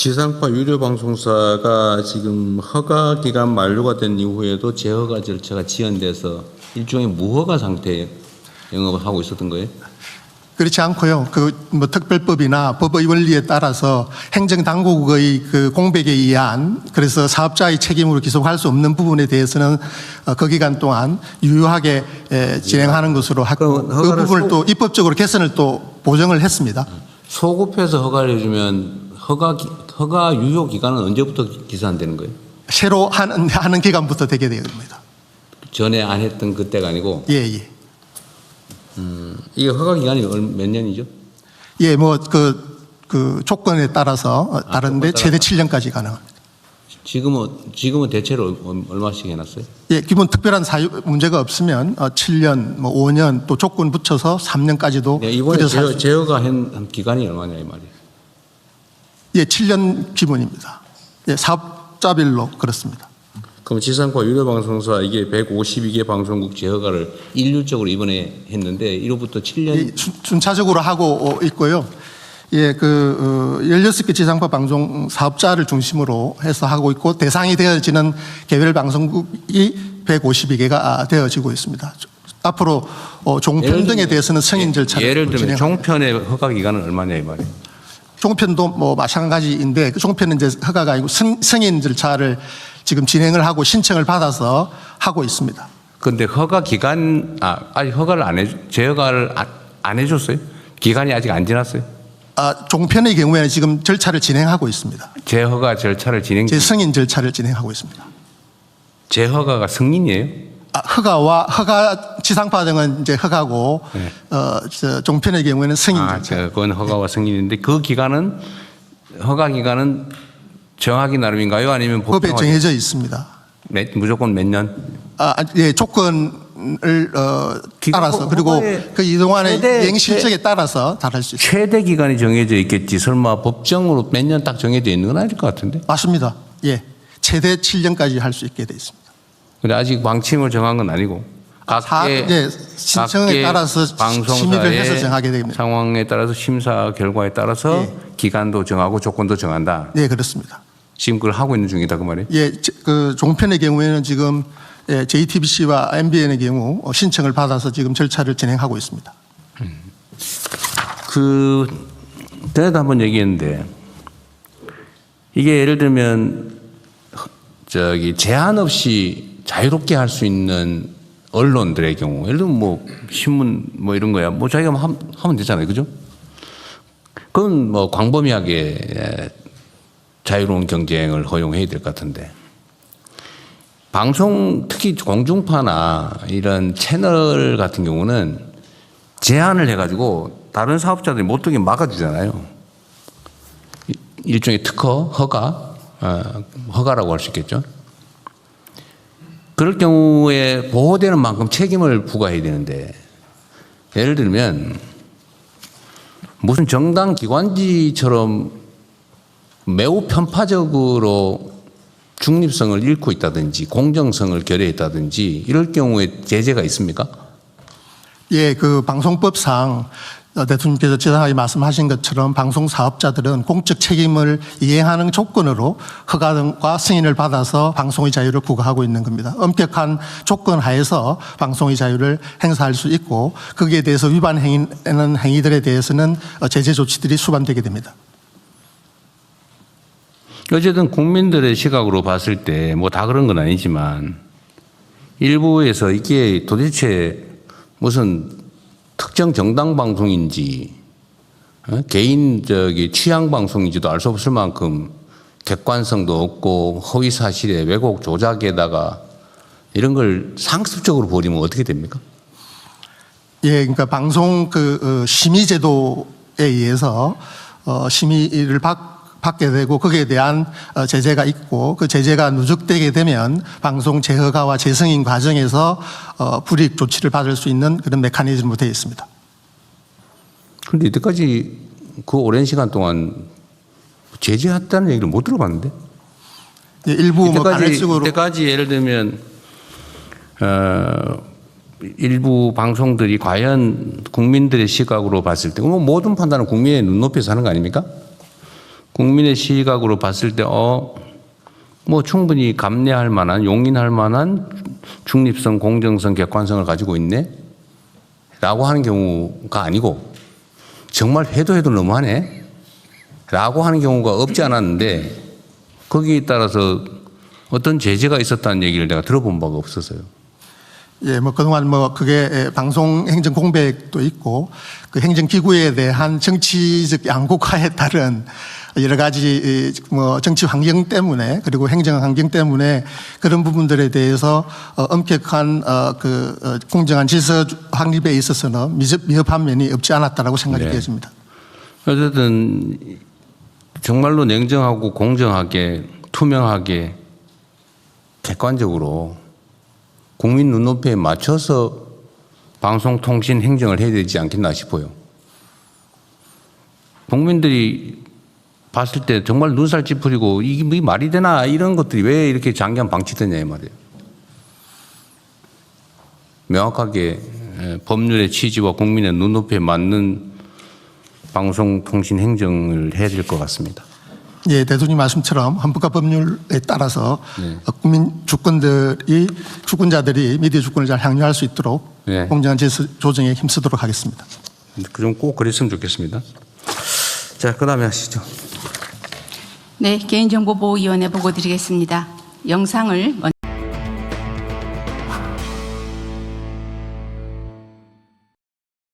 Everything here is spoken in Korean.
지상파 유료 방송사가 지금 허가 기간 만료가 된 이후에도 재허가 절차가 지연돼서 일종의 무허가 상태에 영업을 하고 있었던 거예요? 그렇지 않고요. 뭐 특별법이나 법의 원리에 따라서 행정당국의 그 공백에 의한 그래서 사업자의 책임으로 기속할 수 없는 부분에 대해서는 그 기간 동안 유효하게 진행하는 것으로 하고 그 부분을 또 입법적으로 개선을 또 보정을 했습니다. 소급해서 허가를 해주면 허가 유효 기간은 언제부터 기산되는 거예요? 새로 하는 기간부터 되게 됩니다. 전에 안 했던 그때가 아니고? 예, 예. 이게 허가 기간이 몇 년이죠? 예, 뭐 그 조건에 따라서 다른데 최대 7년까지 가능합니다. 지금은 대체로 얼마씩 해놨어요? 예, 기본 특별한 사유 문제가 없으면 7년, 뭐 5년 또 조건 붙여서 3년까지도. 네, 이번에 제어가 한 기간이 얼마냐 이 말이에요? 예, 7년 기본입니다. 예, 사업자별로 그렇습니다. 그럼 지상파 유료방송사 이게 152개 방송국 재허가를 일률적으로 이번에 했는데 이로부터 7년 예, 순차적으로 하고 있고요. 예, 16개 지상파 방송 사업자를 중심으로 해서 하고 있고 대상이 되어지는 개별 방송국이 152개가 되어지고 있습니다. 앞으로 종편 등에 대해서는 승인 절차를 예를 들면 종편의 허가 기간은 얼마냐 이 말이에요? 종편도 뭐 마찬가지인데 그 종편은 이제 허가가 아니고 승인 절차를 지금 진행을 하고 신청을 받아서 하고 있습니다. 그런데 허가 기간 아직 허가를 재허가를 안 해줬어요? 기간이 아직 안 지났어요? 종편의 경우에는 지금 절차를 진행하고 있습니다. 재허가 절차를 재승인 절차를 진행하고 있습니다. 재허가가 승인이에요? 허가 지상파 등은 이제 허가고 네. 종편의 경우에는 승인 절차. 그건 허가와 승인인데 그 기간은 허가 기간은 정하기 나름인가요? 아니면 법에 정해져 있습니다. 무조건 몇 년? 예, 조건을 따라서 그리고 그 이동안의 이행 실적에 따라서 다를 수 있습니다. 최대 기간이 정해져 있겠지. 설마 법정으로 몇 년 딱 정해져 있는 건 아닐 것 같은데? 맞습니다. 예, 최대 7년까지 할 수 있게 돼 있습니다. 근데 아직 방침을 정한 건 아니고 예, 신청에 따라서 심의를 해서 정하게 됩니다. 상황에 따라서 심사 결과에 따라서 예. 기간도 정하고 조건도 정한다. 네, 그렇습니다. 지금 그걸 하고 있는 중이다 그 말이에요? 예, 그 종편의 경우에는 지금 JTBC와 MBN의 경우 신청을 받아서 지금 절차를 진행하고 있습니다. 전에도 한번 얘기했는데 이게 예를 들면 제한 없이 자유롭게 할 수 있는 언론들의 경우, 예를 들면 뭐 신문 뭐 이런 거야, 뭐 자기가 하면 되잖아요, 그죠? 그건 뭐 광범위하게 자유로운 경쟁을 허용해야 될 것 같은데, 방송 특히 공중파나 이런 채널 같은 경우는 제한을 해가지고 다른 사업자들이 못 되게 막아주잖아요. 일종의 특허, 허가라고 할 수 있겠죠. 그럴 경우에 보호되는 만큼 책임을 부과해야 되는데, 예를 들면 무슨 정당 기관지처럼 매우 편파적으로 중립성을 잃고 있다든지 공정성을 결여했다든지 이럴 경우에 제재가 있습니까? 예, 그 방송법상 대통령께서 지난하게 말씀하신 것처럼 방송 사업자들은 공적 책임을 이행하는 조건으로 허가 등과 승인을 받아서 방송의 자유를 구가하고 있는 겁니다. 엄격한 조건 하에서 방송의 자유를 행사할 수 있고 거기에 대해서 위반하는 행위들에 대해서는 제재 조치들이 수반되게 됩니다. 어쨌든 국민들의 시각으로 봤을 때 뭐 다 그런 건 아니지만 일부에서 이게 도대체 무슨 특정 정당 방송인지 개인 취향 방송인지도 알 수 없을 만큼 객관성도 없고 허위 사실에 왜곡 조작에다가 이런 걸 상습적으로 벌이면 어떻게 됩니까? 예, 그러니까 방송 심의 제도에 의해서 심의를 받게 되고 거기에 대한 제재가 있고 그 제재가 누적되게 되면 방송 재허가와 재승인 과정에서 불이익 조치를 받을 수 있는 그런 메커니즘으로 되어 있습니다. 그런데 이때까지 그 오랜 시간 동안 제재했다는 얘기를 못 들어봤는데? 예, 일부 이때까지 예를 들면 일부 방송들이 과연 국민들의 시각으로 봤을 때 모든 판단은 국민의 눈높이에서 하는 거 아닙니까? 국민의 시각으로 봤을 때 뭐 충분히 감내할 만한 용인할 만한 중립성, 공정성, 객관성을 가지고 있네? 라고 하는 경우가 아니고 정말 해도 너무하네? 라고 하는 경우가 없지 않았는데 거기에 따라서 어떤 제재가 있었다는 얘기를 내가 들어본 바가 없어서요. 예, 뭐 그동안 뭐 그게 방송 행정 공백도 있고 그 행정 기구에 대한 정치적 양극화에 따른 여러 가지 뭐 정치 환경 때문에 그리고 행정 환경 때문에 그런 부분들에 대해서 엄격한 공정한 질서 확립에 있어서는 미흡한 면이 없지 않았다라고 생각이 되어집니다. 어쨌든 정말로 냉정하고 공정하게 투명하게 객관적으로 국민 눈높이에 맞춰서 방송통신 행정을 해야 되지 않겠나 싶어요. 국민들이 봤을 때 정말 눈살 찌푸리고 이게 말이 되나 이런 것들이 왜 이렇게 장기간 방치되냐 이 말이에요. 명확하게 법률의 취지와 국민의 눈높이에 맞는 방송통신 행정을 해야 될 것 같습니다. 예, 대통령 말씀처럼 헌법과 법률에 따라서 국민 주권자들이 미디어 주권을 잘 향유할 수 있도록 공정한 질서 조정에 힘쓰도록 하겠습니다. 좀 꼭 그랬으면 좋겠습니다. 자, 그다음에 하시죠. 네, 개인정보보호위원회 보고 드리겠습니다. 영상을 먼저